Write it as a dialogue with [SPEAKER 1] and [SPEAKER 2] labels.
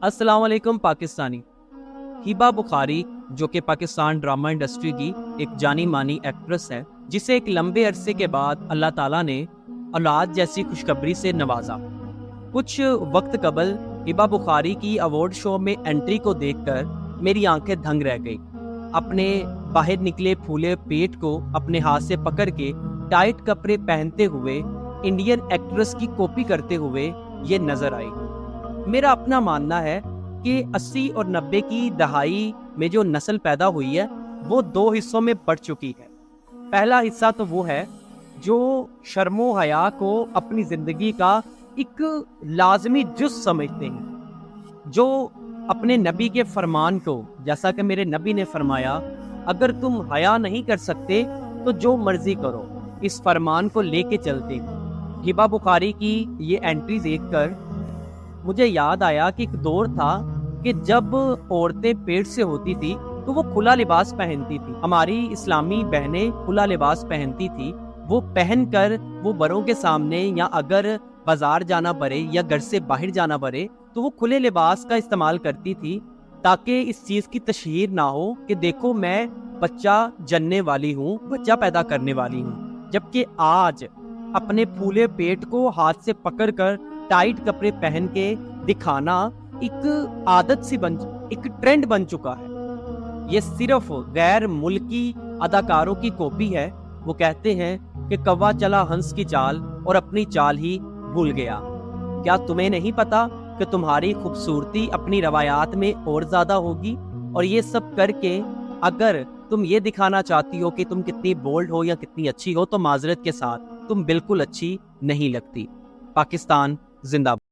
[SPEAKER 1] अस्सलाम वालेकुम पाकिस्तानी। हिबा बुखारी जो कि पाकिस्तान ड्रामा इंडस्ट्री की एक जानी मानी एक्ट्रेस है, जिसे एक लंबे अरसे के बाद अल्लाह ताला ने औलाद जैसी खुशखबरी से नवाजा। कुछ वक्त कबल हिबा बुखारी की अवार्ड शो में एंट्री को देखकर मेरी आंखें दंग रह गई। अपने बाहर निकले फूले पेट को अपने हाथ से पकड़ के टाइट कपड़े पहनते हुए इंडियन एक्ट्रेस की कॉपी करते हुए ये नजर आई। मेरा अपना मानना है कि 80 और 90 की दहाई में जो नस्ल पैदा हुई है वो दो हिस्सों में बढ़ चुकी है। पहला हिस्सा तो वो है जो शर्मो हया को अपनी जिंदगी का एक लाजमी जुज़ समझते हैं, जो अपने नबी के फरमान को, जैसा कि मेरे नबी ने फरमाया, अगर तुम हया नहीं कर सकते तो जो मर्जी करो, इस फरमान को लेके चलते हैं। हिबा बुखारी की ये एंट्री देखकर मुझे याद आया कि एक दौर था कि जब औरतें पेट से होती थी तो वो खुला लिबास पहनती थी। हमारी इस्लामी बहनें खुला लिबास पहनती थी। वो पहनकर वो बड़ों के सामने या अगर बाजार जाना पड़े या घर से बाहर जाना पड़े तो वो खुले लिबास का इस्तेमाल करती थी, ताकि इस चीज़ की तशहीर ना हो कि देखो मैं बच्चा जनने वाली हूँ, बच्चा पैदा करने वाली हूँ। जबकि आज अपने फूले पेट को हाथ से पकड़कर टाइट कपड़े पहन के दिखाना एक आदत सी एक ट्रेंड बन चुका है। ये सिर्फ गैर मुल्की अदाकारों की कॉपी है। वो कहते हैं कि कौवा चला हंस की चाल और अपनी चाल ही भूल गया। क्या तुम्हें नहीं पता कि तुम्हारी खूबसूरती अपनी रवायात में और ज्यादा होगी? और ये सब करके अगर तुम ये दिखाना चाहती हो कि तुम कितनी बोल्ड हो या कितनी अच्छी हो, तो माजरत के साथ तुम बिल्कुल अच्छी नहीं लगती। पाकिस्तान जिंदाबाद।